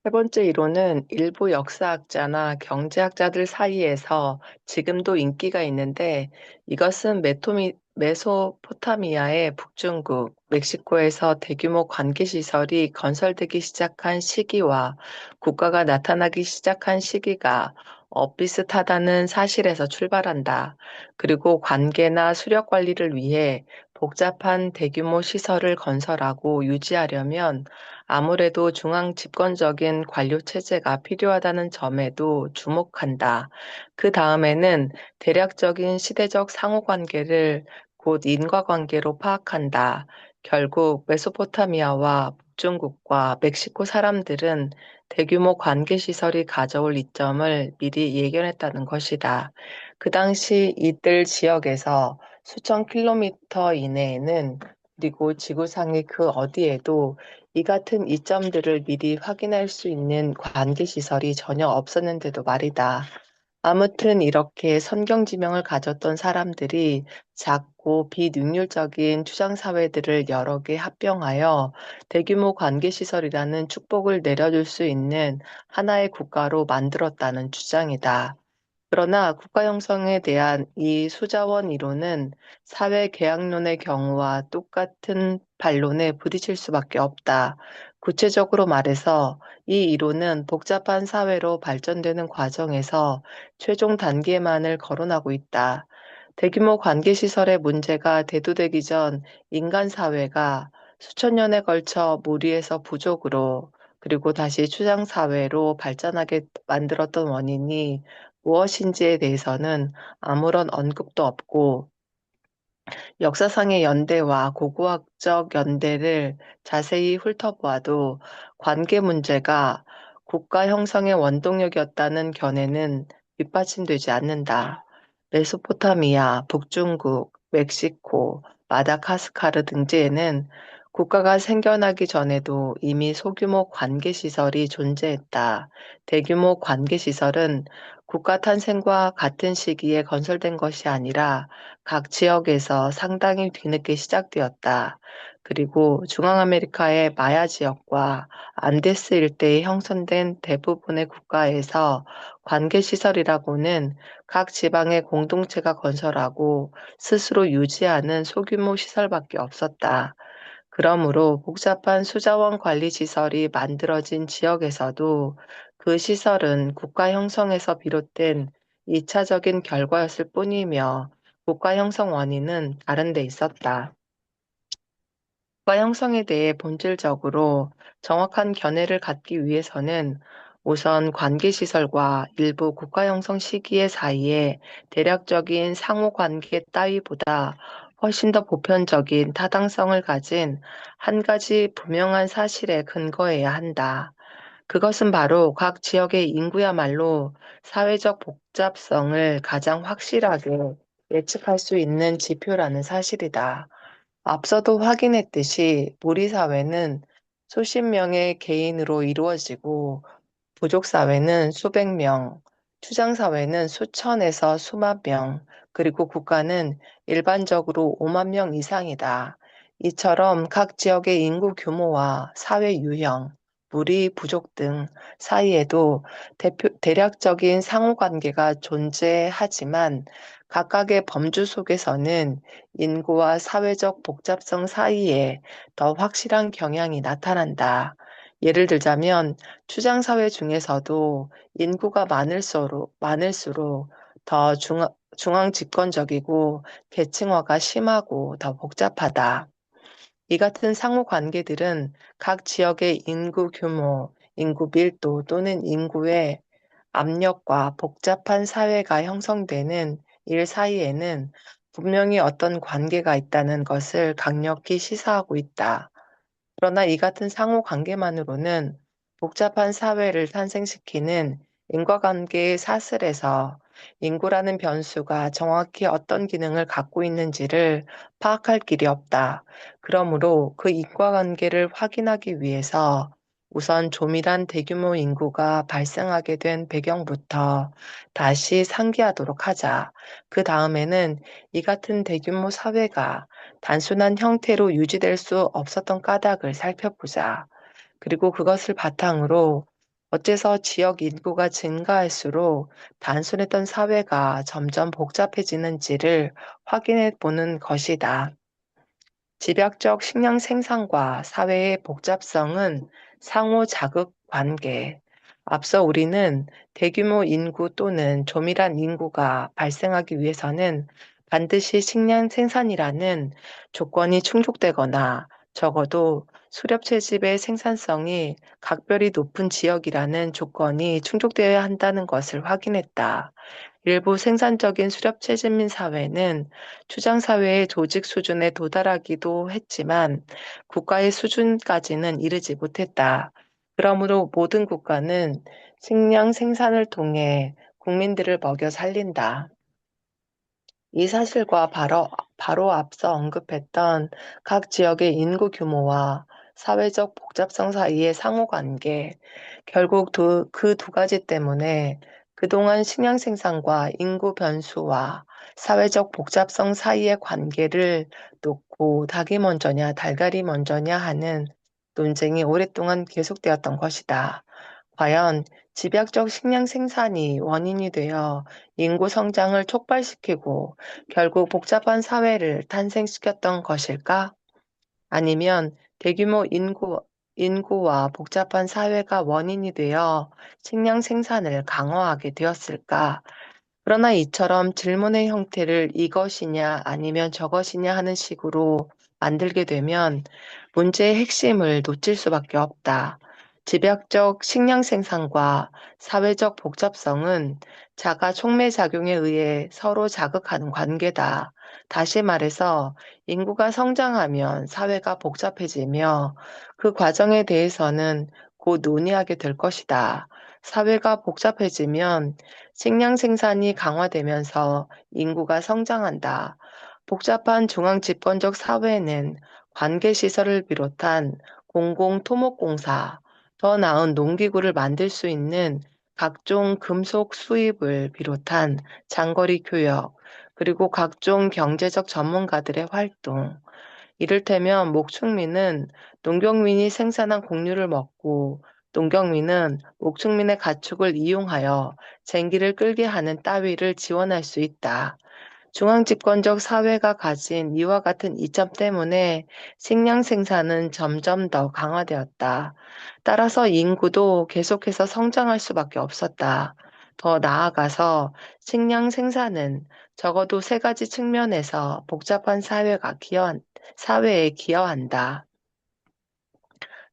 세 번째 이론은 일부 역사학자나 경제학자들 사이에서 지금도 인기가 있는데 이것은 메소포타미아의 북중국, 멕시코에서 대규모 관계시설이 건설되기 시작한 시기와 국가가 나타나기 시작한 시기가 엇비슷하다는 사실에서 출발한다. 그리고 관계나 수력 관리를 위해 복잡한 대규모 시설을 건설하고 유지하려면 아무래도 중앙 집권적인 관료 체제가 필요하다는 점에도 주목한다. 그 다음에는 대략적인 시대적 상호 관계를 곧 인과관계로 파악한다. 결국 메소포타미아와 북중국과 멕시코 사람들은 대규모 관계 시설이 가져올 이점을 미리 예견했다는 것이다. 그 당시 이들 지역에서 수천 킬로미터 이내에는 그리고 지구상의 그 어디에도 이 같은 이점들을 미리 확인할 수 있는 관계 시설이 전혀 없었는데도 말이다. 아무튼 이렇게 선경지명을 가졌던 사람들이 작고 비능률적인 추상사회들을 여러 개 합병하여 대규모 관계시설이라는 축복을 내려줄 수 있는 하나의 국가로 만들었다는 주장이다. 그러나 국가 형성에 대한 이 수자원 이론은 사회 계약론의 경우와 똑같은 반론에 부딪힐 수밖에 없다. 구체적으로 말해서 이 이론은 복잡한 사회로 발전되는 과정에서 최종 단계만을 거론하고 있다. 대규모 관계시설의 문제가 대두되기 전 인간 사회가 수천 년에 걸쳐 무리에서 부족으로 그리고 다시 추상사회로 발전하게 만들었던 원인이 무엇인지에 대해서는 아무런 언급도 없고 역사상의 연대와 고고학적 연대를 자세히 훑어보아도 관계 문제가 국가 형성의 원동력이었다는 견해는 뒷받침되지 않는다. 메소포타미아, 북중국, 멕시코, 마다가스카르 등지에는 국가가 생겨나기 전에도 이미 소규모 관계시설이 존재했다. 대규모 관계시설은 국가 탄생과 같은 시기에 건설된 것이 아니라 각 지역에서 상당히 뒤늦게 시작되었다. 그리고 중앙아메리카의 마야 지역과 안데스 일대에 형성된 대부분의 국가에서 관계시설이라고는 각 지방의 공동체가 건설하고 스스로 유지하는 소규모 시설밖에 없었다. 그러므로 복잡한 수자원 관리 시설이 만들어진 지역에서도 그 시설은 국가 형성에서 비롯된 2차적인 결과였을 뿐이며 국가 형성 원인은 다른 데 있었다. 국가 형성에 대해 본질적으로 정확한 견해를 갖기 위해서는 우선 관계시설과 일부 국가 형성 시기의 사이에 대략적인 상호 관계 따위보다 훨씬 더 보편적인 타당성을 가진 한 가지 분명한 사실에 근거해야 한다. 그것은 바로 각 지역의 인구야말로 사회적 복잡성을 가장 확실하게 예측할 수 있는 지표라는 사실이다. 앞서도 확인했듯이 무리 사회는 수십 명의 개인으로 이루어지고 부족 사회는 수백 명, 추장 사회는 수천에서 수만 명, 그리고 국가는 일반적으로 5만 명 이상이다. 이처럼 각 지역의 인구 규모와 사회 유형, 무리 부족 등 사이에도 대략적인 상호 관계가 존재하지만 각각의 범주 속에서는 인구와 사회적 복잡성 사이에 더 확실한 경향이 나타난다. 예를 들자면 추장사회 중에서도 인구가 많을수록 더 중앙 집권적이고 계층화가 심하고 더 복잡하다. 이 같은 상호 관계들은 각 지역의 인구 규모, 인구 밀도 또는 인구의 압력과 복잡한 사회가 형성되는 일 사이에는 분명히 어떤 관계가 있다는 것을 강력히 시사하고 있다. 그러나 이 같은 상호 관계만으로는 복잡한 사회를 탄생시키는 인과관계의 사슬에서 인구라는 변수가 정확히 어떤 기능을 갖고 있는지를 파악할 길이 없다. 그러므로 그 인과관계를 확인하기 위해서 우선 조밀한 대규모 인구가 발생하게 된 배경부터 다시 상기하도록 하자. 그 다음에는 이 같은 대규모 사회가 단순한 형태로 유지될 수 없었던 까닭을 살펴보자. 그리고 그것을 바탕으로 어째서 지역 인구가 증가할수록 단순했던 사회가 점점 복잡해지는지를 확인해 보는 것이다. 집약적 식량 생산과 사회의 복잡성은 상호 자극 관계. 앞서 우리는 대규모 인구 또는 조밀한 인구가 발생하기 위해서는 반드시 식량 생산이라는 조건이 충족되거나 적어도 수렵 채집의 생산성이 각별히 높은 지역이라는 조건이 충족되어야 한다는 것을 확인했다. 일부 생산적인 수렵 채집민 사회는 추장 사회의 조직 수준에 도달하기도 했지만 국가의 수준까지는 이르지 못했다. 그러므로 모든 국가는 식량 생산을 통해 국민들을 먹여 살린다. 이 사실과 바로 앞서 언급했던 각 지역의 인구 규모와 사회적 복잡성 사이의 상호관계, 결국 그 두 가지 때문에 그동안 식량 생산과 인구 변수와 사회적 복잡성 사이의 관계를 놓고 닭이 먼저냐 달걀이 먼저냐 하는 논쟁이 오랫동안 계속되었던 것이다. 과연 집약적 식량 생산이 원인이 되어 인구 성장을 촉발시키고 결국 복잡한 사회를 탄생시켰던 것일까? 아니면 대규모 인구와 복잡한 사회가 원인이 되어 식량 생산을 강화하게 되었을까? 그러나 이처럼 질문의 형태를 이것이냐 아니면 저것이냐 하는 식으로 만들게 되면 문제의 핵심을 놓칠 수밖에 없다. 집약적 식량 생산과 사회적 복잡성은 자가 촉매작용에 의해 서로 자극하는 관계다. 다시 말해서 인구가 성장하면 사회가 복잡해지며 그 과정에 대해서는 곧 논의하게 될 것이다. 사회가 복잡해지면 식량 생산이 강화되면서 인구가 성장한다. 복잡한 중앙 집권적 사회는 관계시설을 비롯한 공공토목공사, 더 나은 농기구를 만들 수 있는 각종 금속 수입을 비롯한 장거리 교역, 그리고 각종 경제적 전문가들의 활동, 이를테면 목축민은 농경민이 생산한 곡류를 먹고 농경민은 목축민의 가축을 이용하여 생기를 끌게 하는 따위를 지원할 수 있다. 중앙집권적 사회가 가진 이와 같은 이점 때문에 식량 생산은 점점 더 강화되었다. 따라서 인구도 계속해서 성장할 수밖에 없었다. 더 나아가서 식량 생산은 적어도 세 가지 측면에서 복잡한 사회에 기여한다.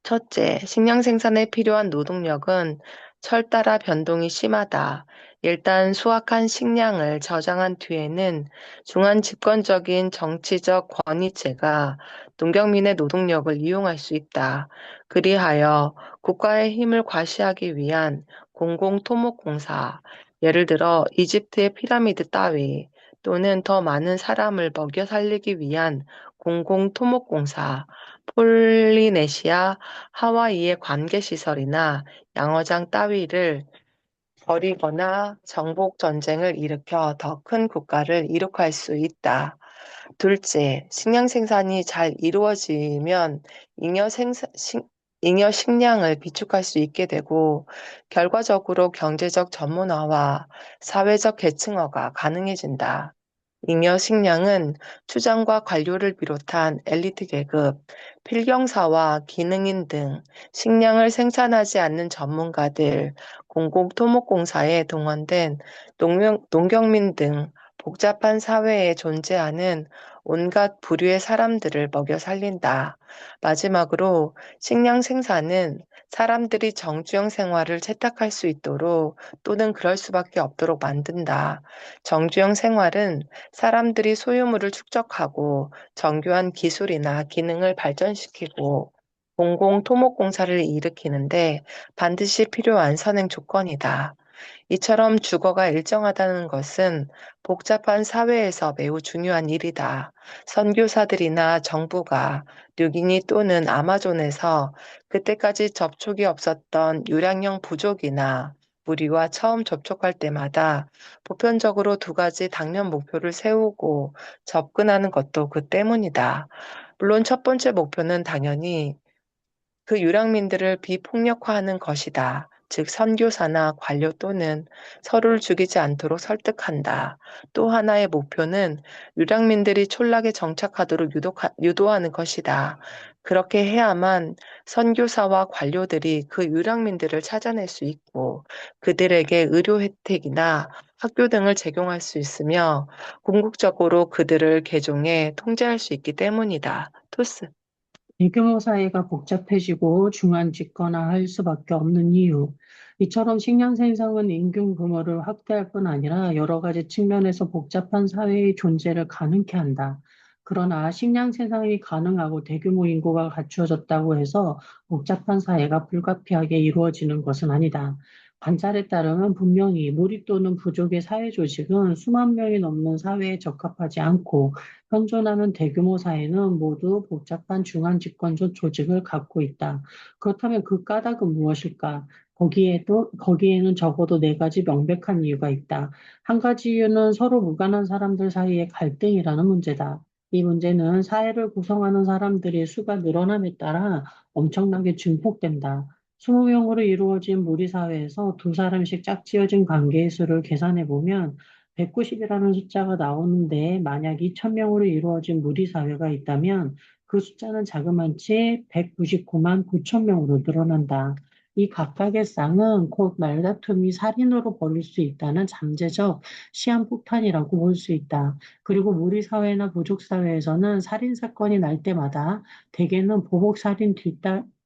첫째, 식량 생산에 필요한 노동력은 철 따라 변동이 심하다. 일단 수확한 식량을 저장한 뒤에는 중앙 집권적인 정치적 권위체가 농경민의 노동력을 이용할 수 있다. 그리하여 국가의 힘을 과시하기 위한 공공토목공사, 예를 들어 이집트의 피라미드 따위, 또는 더 많은 사람을 먹여 살리기 위한 공공토목공사, 폴리네시아, 하와이의 관계시설이나 양어장 따위를 버리거나 정복 전쟁을 일으켜 더 큰 국가를 이룩할 수 있다. 둘째, 식량 생산이 잘 이루어지면 잉여 생산, 식- 잉여 식량을 비축할 수 있게 되고 결과적으로 경제적 전문화와 사회적 계층화가 가능해진다. 잉여 식량은 추장과 관료를 비롯한 엘리트 계급, 필경사와 기능인 등 식량을 생산하지 않는 전문가들, 공공토목공사에 동원된 농경민 등 복잡한 사회에 존재하는 온갖 부류의 사람들을 먹여 살린다. 마지막으로 식량 생산은 사람들이 정주영 생활을 채택할 수 있도록 또는 그럴 수밖에 없도록 만든다. 정주영 생활은 사람들이 소유물을 축적하고 정교한 기술이나 기능을 발전시키고 공공토목공사를 일으키는데 반드시 필요한 선행 조건이다. 이처럼 주거가 일정하다는 것은 복잡한 사회에서 매우 중요한 일이다. 선교사들이나 정부가 뉴기니 또는 아마존에서 그때까지 접촉이 없었던 유량형 부족이나 무리와 처음 접촉할 때마다 보편적으로 두 가지 당면 목표를 세우고 접근하는 것도 그 때문이다. 물론 첫 번째 목표는 당연히 그 유랑민들을 비폭력화하는 것이다. 즉 선교사나 관료 또는 서로를 죽이지 않도록 설득한다. 또 하나의 목표는 유랑민들이 촌락에 정착하도록 유도하는 것이다. 그렇게 해야만 선교사와 관료들이 그 유랑민들을 찾아낼 수 있고 그들에게 의료 혜택이나 학교 등을 제공할 수 있으며 궁극적으로 그들을 개종해 통제할 수 있기 때문이다. 토스. 대규모 사회가 복잡해지고 중앙집권화할 수밖에 없는 이유. 이처럼 식량 생성은 인구 규모를 확대할 뿐 아니라 여러 가지 측면에서 복잡한 사회의 존재를 가능케 한다. 그러나 식량 생산이 가능하고 대규모 인구가 갖추어졌다고 해서 복잡한 사회가 불가피하게 이루어지는 것은 아니다. 관찰에 따르면 분명히 무리 또는 부족의 사회 조직은 수만 명이 넘는 사회에 적합하지 않고 현존하는 대규모 사회는 모두 복잡한 중앙 집권 조직을 갖고 있다. 그렇다면 그 까닭은 무엇일까? 거기에는 적어도 네 가지 명백한 이유가 있다. 한 가지 이유는 서로 무관한 사람들 사이의 갈등이라는 문제다. 이 문제는 사회를 구성하는 사람들의 수가 늘어남에 따라 엄청나게 증폭된다. 20명으로 이루어진 무리 사회에서 두 사람씩 짝지어진 관계의 수를 계산해 보면 190이라는 숫자가 나오는데 만약 2,000명으로 이루어진 무리 사회가 있다면 그 숫자는 자그마치 199만 9천 명으로 늘어난다. 이 각각의 쌍은 곧 말다툼이 살인으로 벌일 수 있다는 잠재적 시한폭탄이라고 볼 수 있다. 그리고 무리 사회나 부족 사회에서는 살인 사건이 날 때마다 대개는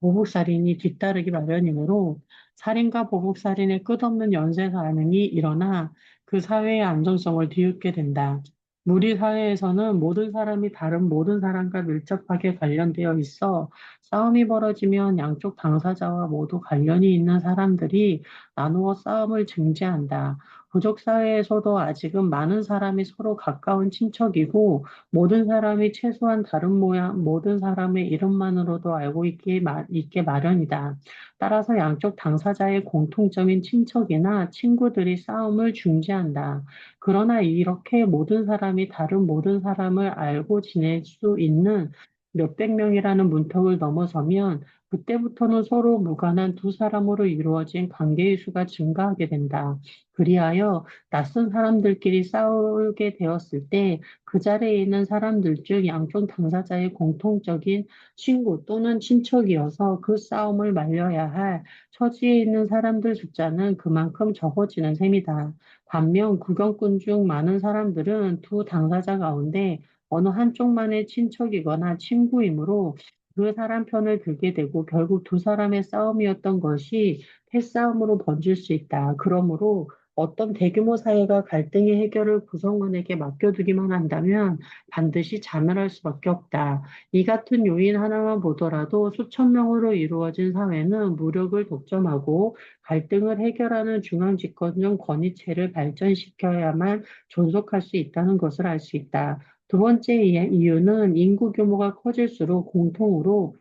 보복살인이 뒤따르기 마련이므로 살인과 보복살인의 끝없는 연쇄 반응이 일어나 그 사회의 안정성을 뒤흔게 된다. 우리 사회에서는 모든 사람이 다른 모든 사람과 밀접하게 관련되어 있어 싸움이 벌어지면 양쪽 당사자와 모두 관련이 있는 사람들이 나누어 싸움을 증지한다. 부족 사회에서도 아직은 많은 사람이 서로 가까운 친척이고 모든 사람이 최소한 다른 모양, 모든 사람의 이름만으로도 알고 있게 마련이다. 따라서 양쪽 당사자의 공통점인 친척이나 친구들이 싸움을 중지한다. 그러나 이렇게 모든 사람이 다른 모든 사람을 알고 지낼 수 있는 몇백 명이라는 문턱을 넘어서면 그때부터는 서로 무관한 두 사람으로 이루어진 관계의 수가 증가하게 된다. 그리하여 낯선 사람들끼리 싸우게 되었을 때 그 자리에 있는 사람들 중 양쪽 당사자의 공통적인 친구 또는 친척이어서 그 싸움을 말려야 할 처지에 있는 사람들 숫자는 그만큼 적어지는 셈이다. 반면 구경꾼 중 많은 사람들은 두 당사자 가운데 어느 한쪽만의 친척이거나 친구이므로 그 사람 편을 들게 되고 결국 두 사람의 싸움이었던 것이 패싸움으로 번질 수 있다. 그러므로 어떤 대규모 사회가 갈등의 해결을 구성원에게 맡겨두기만 한다면 반드시 자멸할 수밖에 없다. 이 같은 요인 하나만 보더라도 수천 명으로 이루어진 사회는 무력을 독점하고 갈등을 해결하는 중앙집권적 권위체를 발전시켜야만 존속할 수 있다는 것을 알 수 있다. 두 번째 이유는 인구 규모가 커질수록 공동으로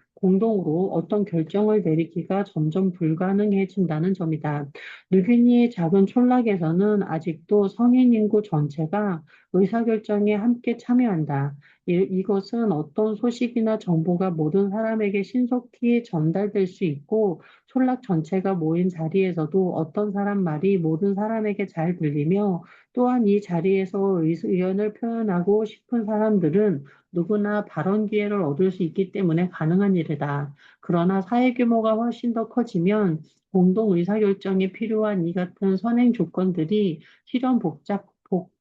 어떤 결정을 내리기가 점점 불가능해진다는 점이다. 뉴기니의 작은 촌락에서는 아직도 성인 인구 전체가 의사결정에 함께 참여한다. 이것은 어떤 소식이나 정보가 모든 사람에게 신속히 전달될 수 있고 촌락 전체가 모인 자리에서도 어떤 사람 말이 모든 사람에게 잘 들리며 또한 이 자리에서 의견을 표현하고 싶은 사람들은 누구나 발언 기회를 얻을 수 있기 때문에 가능한 일이다. 그러나 사회 규모가 훨씬 더 커지면 공동 의사결정에 필요한 이 같은 선행 조건들이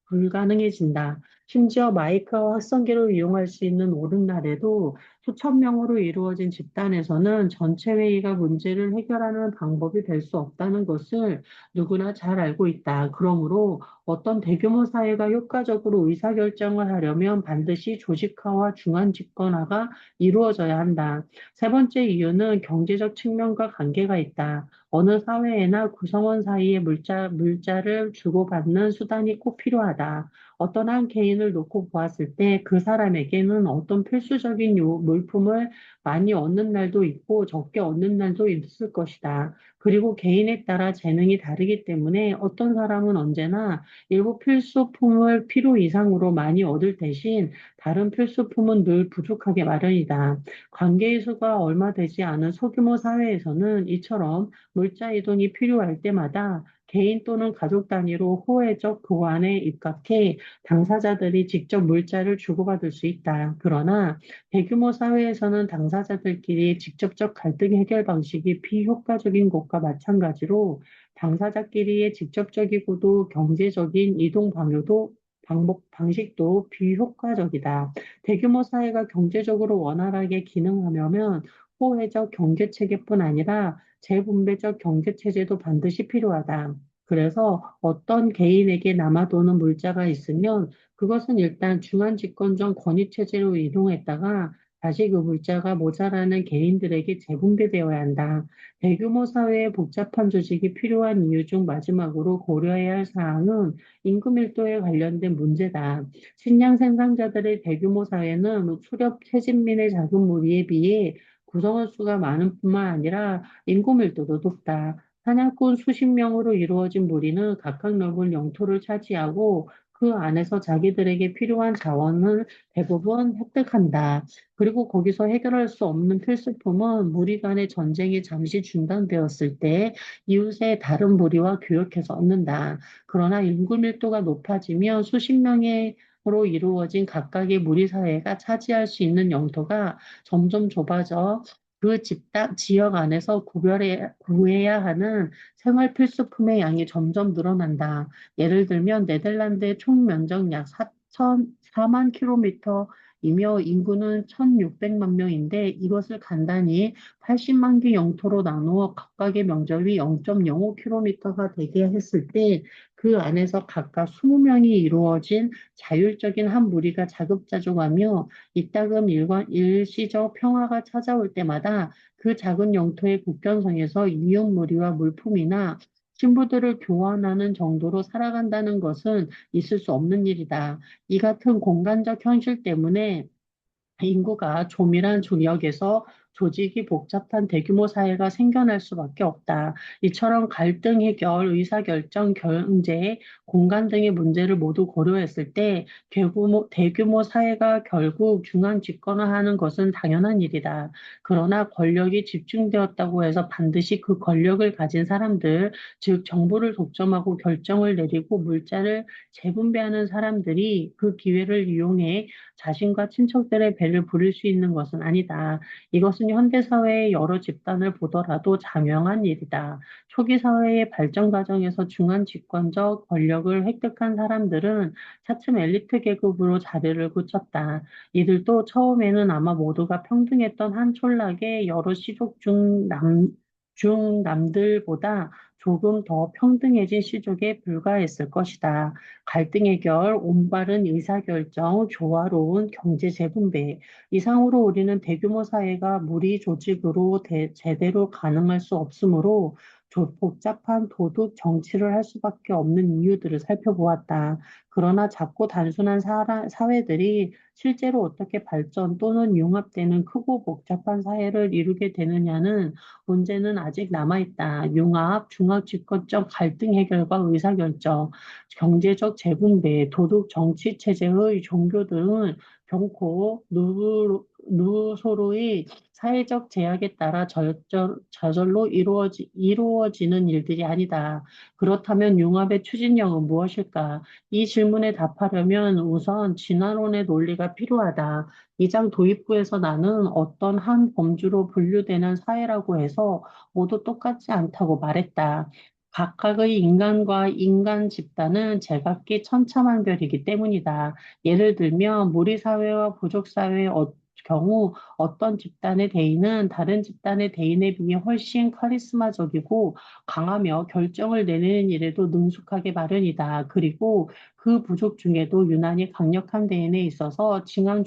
불가능해진다. 심지어 마이크와 확성기를 이용할 수 있는 오늘날에도 수천 명으로 이루어진 집단에서는 전체 회의가 문제를 해결하는 방법이 될 수 없다는 것을 누구나 잘 알고 있다. 그러므로 어떤 대규모 사회가 효과적으로 의사결정을 하려면 반드시 조직화와 중앙 집권화가 이루어져야 한다. 세 번째 이유는 경제적 측면과 관계가 있다. 어느 사회에나 구성원 사이에 물자를 주고받는 수단이 꼭 필요하다. 어떤 한 개인을 놓고 보았을 때 그 사람에게는 어떤 필수적인 물품을 많이 얻는 날도 있고 적게 얻는 날도 있을 것이다. 그리고 개인에 따라 재능이 다르기 때문에 어떤 사람은 언제나 일부 필수품을 필요 이상으로 많이 얻을 대신 다른 필수품은 늘 부족하게 마련이다. 관계의 수가 얼마 되지 않은 소규모 사회에서는 이처럼 물자 이동이 필요할 때마다 개인 또는 가족 단위로 호혜적 교환에 입각해 당사자들이 직접 물자를 주고받을 수 있다. 그러나 대규모 사회에서는 당사자들끼리 직접적 갈등 해결 방식이 비효과적인 것과 마찬가지로 당사자끼리의 직접적이고도 경제적인 이동 방식도 비효과적이다. 대규모 사회가 경제적으로 원활하게 기능하려면 호혜적 경제 체계뿐 아니라 재분배적 경제 체제도 반드시 필요하다. 그래서 어떤 개인에게 남아도는 물자가 있으면 그것은 일단 중앙집권적 권위체제로 이동했다가 다시 그 물자가 모자라는 개인들에게 재분배되어야 한다. 대규모 사회에 복잡한 조직이 필요한 이유 중 마지막으로 고려해야 할 사항은 인구 밀도에 관련된 문제다. 식량 생산자들의 대규모 사회는 수렵 채집민의 작은 무리에 비해 구성원 수가 많은 뿐만 아니라 인구 밀도도 높다. 사냥꾼 수십 명으로 이루어진 무리는 각각 넓은 영토를 차지하고 그 안에서 자기들에게 필요한 자원을 대부분 획득한다. 그리고 거기서 해결할 수 없는 필수품은 무리 간의 전쟁이 잠시 중단되었을 때 이웃의 다른 무리와 교역해서 얻는다. 그러나 인구 밀도가 높아지면 수십 명으로 이루어진 각각의 무리 사회가 차지할 수 있는 영토가 점점 좁아져 그 지역 안에서 구해야 하는 생활 필수품의 양이 점점 늘어난다. 예를 들면 네덜란드의 총 면적 약 4만 킬로미터이며 인구는 1,600만 명인데 이것을 간단히 80만 개 영토로 나누어 각각의 면적이 0.05km가 되게 했을 때 그 안에서 각각 20명이 이루어진 자율적인 한 무리가 자급자족하며 이따금 일시적 평화가 찾아올 때마다 그 작은 영토의 국경선에서 이웃 무리와 물품이나 신부들을 교환하는 정도로 살아간다는 것은 있을 수 없는 일이다. 이 같은 공간적 현실 때문에 인구가 조밀한 지역에서 조직이 복잡한 대규모 사회가 생겨날 수밖에 없다. 이처럼 갈등 해결, 의사결정, 경제, 공간 등의 문제를 모두 고려했을 때 대규모 사회가 결국 중앙 집권화하는 것은 당연한 일이다. 그러나 권력이 집중되었다고 해서 반드시 그 권력을 가진 사람들, 즉 정부를 독점하고 결정을 내리고 물자를 재분배하는 사람들이 그 기회를 이용해 자신과 친척들의 배를 부릴 수 있는 것은 아니다. 이것은 현대사회의 여러 집단을 보더라도 자명한 일이다. 초기 사회의 발전 과정에서 중앙 집권적 권력을 획득한 사람들은 차츰 엘리트 계급으로 자리를 굳혔다. 이들도 처음에는 아마 모두가 평등했던 한 촌락의 여러 시족 중 남들보다 조금 더 평등해진 시족에 불과했을 것이다. 갈등 해결, 올바른 의사결정, 조화로운 경제 재분배. 이상으로 우리는 대규모 사회가 무리 조직으로 제대로 가능할 수 없으므로 복잡한 도덕 정치를 할 수밖에 없는 이유들을 살펴보았다. 그러나 작고 단순한 사회들이 실제로 어떻게 발전 또는 융합되는 크고 복잡한 사회를 이루게 되느냐는 문제는 아직 남아있다. 융합, 중앙집권적 갈등 해결과 의사결정, 경제적 재분배, 도덕 정치 체제의 종교 등은 결코 누구소로의 사회적 제약에 따라 저절로 이루어지는 일들이 아니다. 그렇다면 융합의 추진력은 무엇일까? 이 질문에 답하려면 우선 진화론의 논리가 필요하다. 이 장 도입부에서 나는 어떤 한 범주로 분류되는 사회라고 해서 모두 똑같지 않다고 말했다. 각각의 인간과 인간 집단은 제각기 천차만별이기 때문이다. 예를 들면 무리사회와 부족사회의 경우 어떤 집단의 대인은 다른 집단의 대인에 비해 훨씬 카리스마적이고 강하며 결정을 내리는 일에도 능숙하게 마련이다. 그리고 그 부족 중에도 유난히 강력한 대인에 있어서 중앙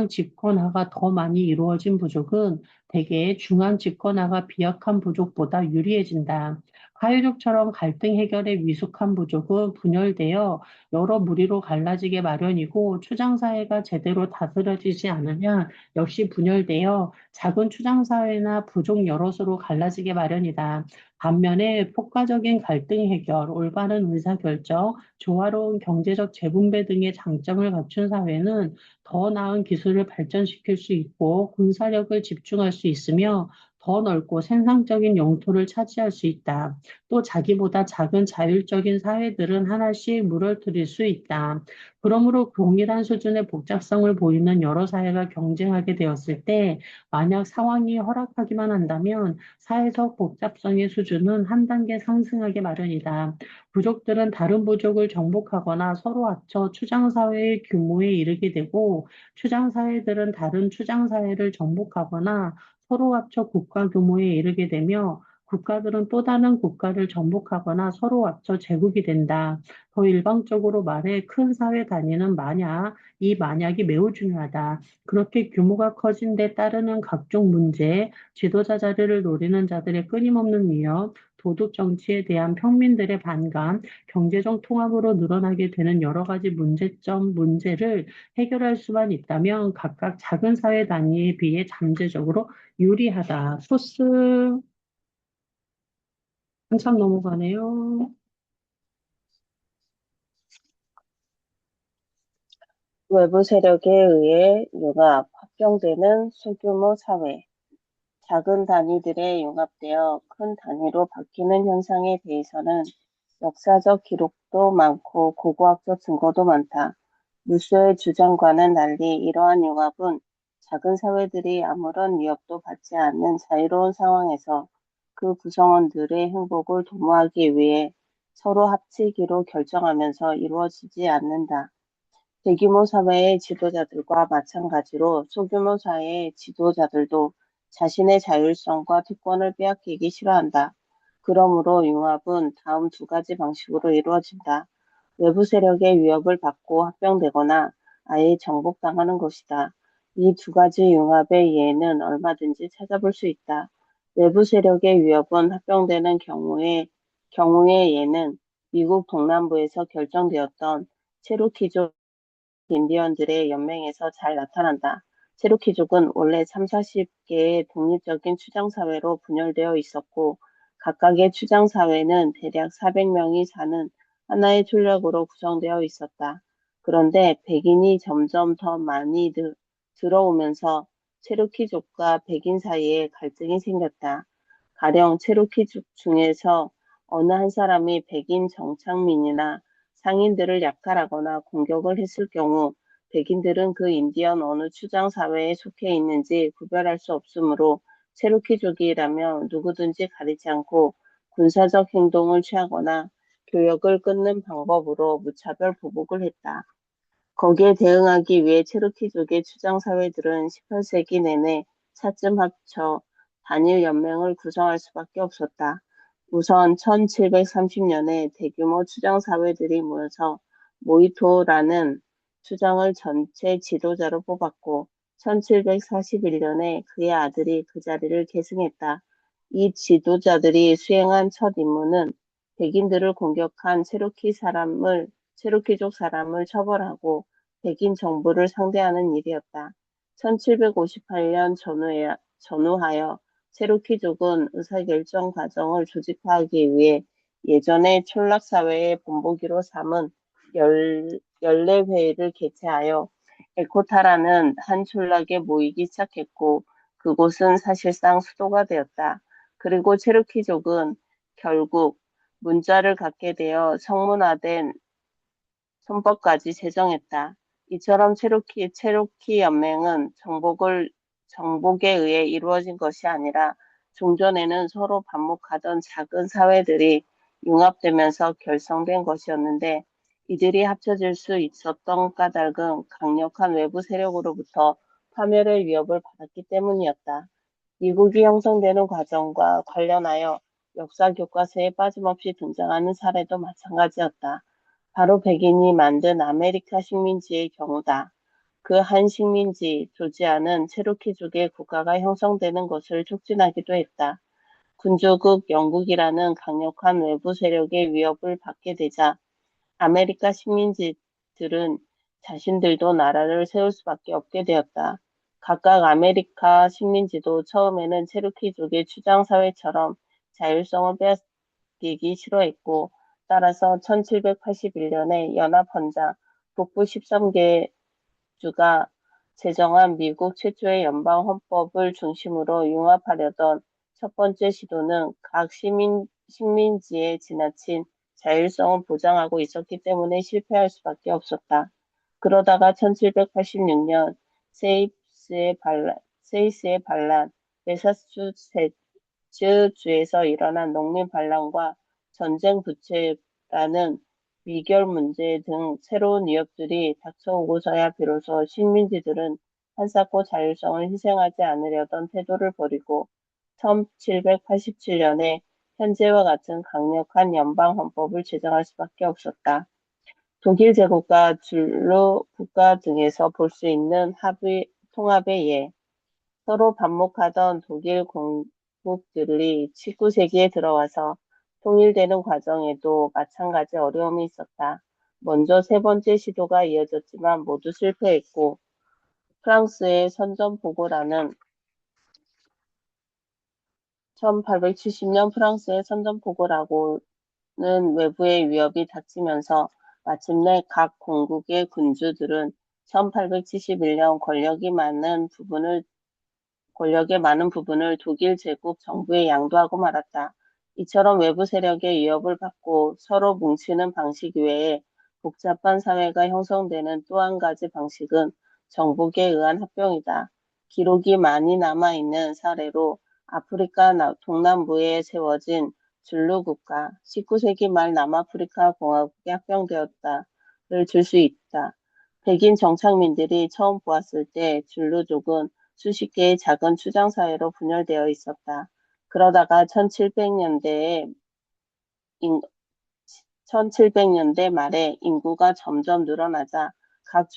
집권화가 더 많이 이루어진 부족은 대개 중앙 집권화가 비약한 부족보다 유리해진다. 사회족처럼 갈등 해결에 미숙한 부족은 분열되어 여러 무리로 갈라지게 마련이고 추장사회가 제대로 다스려지지 않으면 역시 분열되어 작은 추장사회나 부족 여럿으로 갈라지게 마련이다. 반면에 폭과적인 갈등 해결, 올바른 의사결정, 조화로운 경제적 재분배 등의 장점을 갖춘 사회는 더 나은 기술을 발전시킬 수 있고 군사력을 집중할 수 있으며 더 넓고 생산적인 영토를 차지할 수 있다. 또 자기보다 작은 자율적인 사회들은 하나씩 물어뜯을 수 있다. 그러므로 동일한 수준의 복잡성을 보이는 여러 사회가 경쟁하게 되었을 때 만약 상황이 허락하기만 한다면 사회적 복잡성의 수준은 한 단계 상승하게 마련이다. 부족들은 다른 부족을 정복하거나 서로 합쳐 추장사회의 규모에 이르게 되고 추장사회들은 다른 추장사회를 정복하거나 서로 합쳐 국가 규모에 이르게 되며 국가들은 또 다른 국가를 정복하거나 서로 합쳐 제국이 된다. 더 일방적으로 말해 큰 사회 단위는 만약, 이 만약이 매우 중요하다. 그렇게 규모가 커진 데 따르는 각종 문제, 지도자 자리를 노리는 자들의 끊임없는 위협, 도덕 정치에 대한 평민들의 반감, 경제적 통합으로 늘어나게 되는 여러 가지 문제를 해결할 수만 있다면 각각 작은 사회 단위에 비해 잠재적으로 유리하다. 소스 한참 넘어가네요. 외부 세력에 의해 융합, 합병되는 소규모 사회, 작은 단위들에 융합되어 큰 단위로 바뀌는 현상에 대해서는 역사적 기록도 많고 고고학적 증거도 많다. 루소의 주장과는 달리 이러한 융합은 작은 사회들이 아무런 위협도 받지 않는 자유로운 상황에서 그 구성원들의 행복을 도모하기 위해 서로 합치기로 결정하면서 이루어지지 않는다. 대규모 사회의 지도자들과 마찬가지로 소규모 사회의 지도자들도 자신의 자율성과 특권을 빼앗기기 싫어한다. 그러므로 융합은 다음 두 가지 방식으로 이루어진다. 외부 세력의 위협을 받고 합병되거나 아예 정복당하는 것이다. 이 두 가지 융합의 예는 얼마든지 찾아볼 수 있다. 외부 세력의 위협은 합병되는 경우의 예는 미국 동남부에서 결정되었던 체로키족 인디언들의 연맹에서 잘 나타난다. 체로키족은 원래 3, 40개의 독립적인 추장사회로 분열되어 있었고, 각각의 추장사회는 대략 400명이 사는 하나의 촌락으로 구성되어 있었다. 그런데 백인이 점점 더 많이 들어오면서 체로키족과 백인 사이에 갈등이 생겼다. 가령 체로키족 중에서 어느 한 사람이 백인 정착민이나 상인들을 약탈하거나 공격을 했을 경우 백인들은 그 인디언 어느 추장 사회에 속해 있는지 구별할 수 없으므로 체로키족이라면 누구든지 가리지 않고 군사적 행동을 취하거나 교역을 끊는 방법으로 무차별 보복을 했다. 거기에 대응하기 위해 체로키족의 추장 사회들은 18세기 내내 차츰 합쳐 단일 연맹을 구성할 수밖에 없었다. 우선 1730년에 대규모 추장 사회들이 모여서 모이토라는 추장을 전체 지도자로 뽑았고 1741년에 그의 아들이 그 자리를 계승했다. 이 지도자들이 수행한 첫 임무는 백인들을 공격한 체로키족 사람을 처벌하고 백인 정부를 상대하는 일이었다. 1758년 전후하여 체로키족은 의사결정 과정을 조직화하기 위해 예전의 촌락사회의 본보기로 삼은 연례회의를 개최하여 에코타라는 한 촌락에 모이기 시작했고 그곳은 사실상 수도가 되었다. 그리고 체로키족은 결국 문자를 갖게 되어 성문화된 손법까지 제정했다. 이처럼 체로키 연맹은 정복에 의해 이루어진 것이 아니라 종전에는 서로 반목하던 작은 사회들이 융합되면서 결성된 것이었는데 이들이 합쳐질 수 있었던 까닭은 강력한 외부 세력으로부터 파멸의 위협을 받았기 때문이었다. 미국이 형성되는 과정과 관련하여 역사 교과서에 빠짐없이 등장하는 사례도 마찬가지였다. 바로 백인이 만든 아메리카 식민지의 경우다. 그 한 식민지, 조지아는 체로키족의 국가가 형성되는 것을 촉진하기도 했다. 군주국 영국이라는 강력한 외부 세력의 위협을 받게 되자 아메리카 식민지들은 자신들도 나라를 세울 수밖에 없게 되었다. 각각 아메리카 식민지도 처음에는 체로키족의 주장사회처럼 자율성을 빼앗기기 싫어했고, 따라서 1781년에 연합헌장 북부 13개주가 제정한 미국 최초의 연방헌법을 중심으로 융합하려던 첫 번째 시도는 각 식민지에 지나친 자율성을 보장하고 있었기 때문에 실패할 수밖에 없었다. 그러다가 1786년 세이스의 반란, 매사추세츠주에서 일어난 농민 반란과 전쟁 부채라는 미결 문제 등 새로운 위협들이 닥쳐오고서야 비로소 식민지들은 한사코 자율성을 희생하지 않으려던 태도를 버리고 1787년에 현재와 같은 강력한 연방헌법을 제정할 수밖에 없었다. 독일 제국과 줄루 국가 등에서 볼 수 있는 통합의 예, 서로 반목하던 독일 공국들이 19세기에 들어와서 통일되는 과정에도 마찬가지 어려움이 있었다. 먼저 세 번째 시도가 이어졌지만 모두 실패했고, 프랑스의 선전포고라는 1870년 프랑스의 선전포고라고는 외부의 위협이 닥치면서 마침내 각 공국의 군주들은 1871년 권력의 많은 부분을 독일 제국 정부에 양도하고 말았다. 이처럼 외부 세력의 위협을 받고 서로 뭉치는 방식 외에 복잡한 사회가 형성되는 또 한 가지 방식은 정복에 의한 합병이다. 기록이 많이 남아있는 사례로 아프리카 동남부에 세워진 줄루 국가, 19세기 말 남아프리카 공화국이 합병되었다를 들 수 있다. 백인 정착민들이 처음 보았을 때 줄루족은 수십 개의 작은 추장사회로 분열되어 있었다. 그러다가 1700년대 말에 인구가 점점 늘어나자 각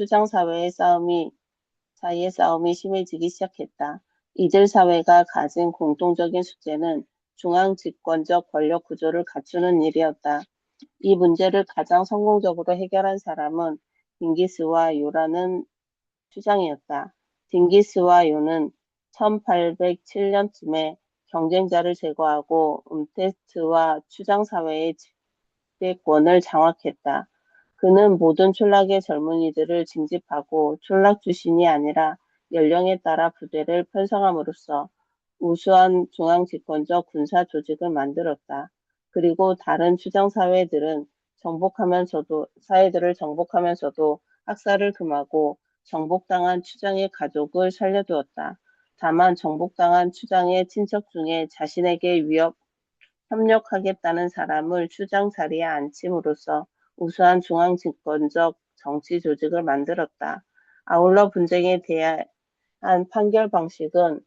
사이의 싸움이 심해지기 시작했다. 이들 사회가 가진 공통적인 숙제는 중앙 집권적 권력 구조를 갖추는 일이었다. 이 문제를 가장 성공적으로 해결한 사람은 딩기스와 요라는 추장이었다. 딩기스와 요는 1807년쯤에 경쟁자를 제거하고 음테트와 추장사회의 지배권을 장악했다. 그는 모든 촌락의 젊은이들을 징집하고 촌락 출신이 아니라 연령에 따라 부대를 편성함으로써 우수한 중앙집권적 군사 조직을 만들었다. 그리고 다른 사회들을 정복하면서도 학살을 금하고 정복당한 추장의 가족을 살려두었다. 다만 정복당한 추장의 친척 중에 자신에게 협력하겠다는 사람을 추장 자리에 앉힘으로써 우수한 중앙집권적 정치 조직을 만들었다. 아울러 분쟁에 대한 판결 방식을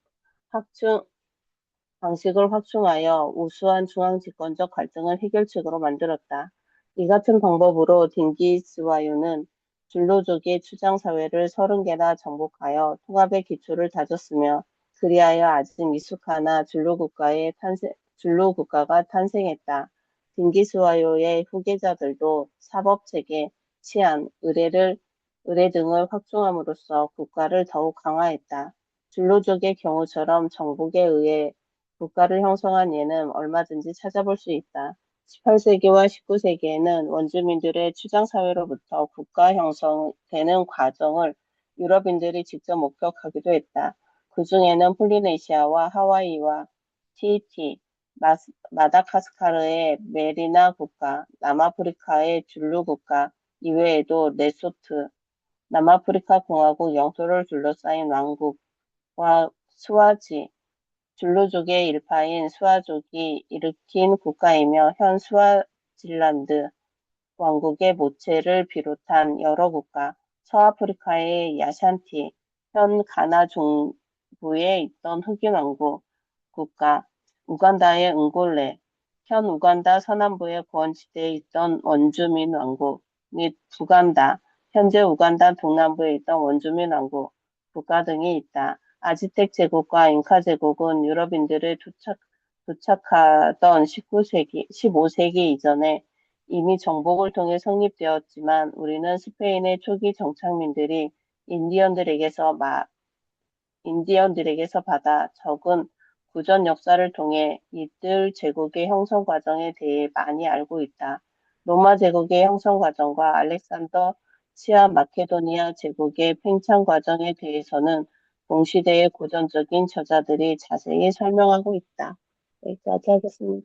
확충하여 우수한 중앙집권적 갈등을 해결책으로 만들었다. 이 같은 방법으로 딩기스와요는 줄로족의 추장사회를 30개나 정복하여 통합의 기초를 다졌으며 그리하여 아직 미숙하나 줄로 국가가 탄생했다. 딩기스와요의 후계자들도 사법체계, 치안, 의례 등을 확충함으로써 국가를 더욱 강화했다. 줄로족의 경우처럼 정복에 의해 국가를 형성한 예는 얼마든지 찾아볼 수 있다. 18세기와 19세기에는 원주민들의 추장사회로부터 국가 형성되는 과정을 유럽인들이 직접 목격하기도 했다. 그 중에는 폴리네시아와 하와이와 티히티, 마다가스카르의 메리나 국가, 남아프리카의 줄루 국가, 이외에도 레소트, 남아프리카 공화국 영토를 둘러싸인 왕국과 줄루족의 일파인 수아족이 일으킨 국가이며 현 스와질란드 왕국의 모체를 비롯한 여러 국가, 서아프리카의 야샨티, 현 가나 중부에 있던 흑인 왕국 국가, 우간다의 응골레, 현 우간다 서남부의 구원지대에 있던 원주민 왕국 및 부간다, 현재 우간다 동남부에 있던 원주민 왕국 국가 등이 있다. 아즈텍 제국과 잉카 제국은 유럽인들의 도착하던 15세기 이전에 이미 정복을 통해 성립되었지만 우리는 스페인의 초기 정착민들이 인디언들에게서 받아 적은 구전 역사를 통해 이들 제국의 형성 과정에 대해 많이 알고 있다. 로마 제국의 형성 과정과 알렉산더 치아 마케도니아 제국의 팽창 과정에 대해서는 동시대의 고전적인 저자들이 자세히 설명하고 있다. 여기까지 하겠습니다.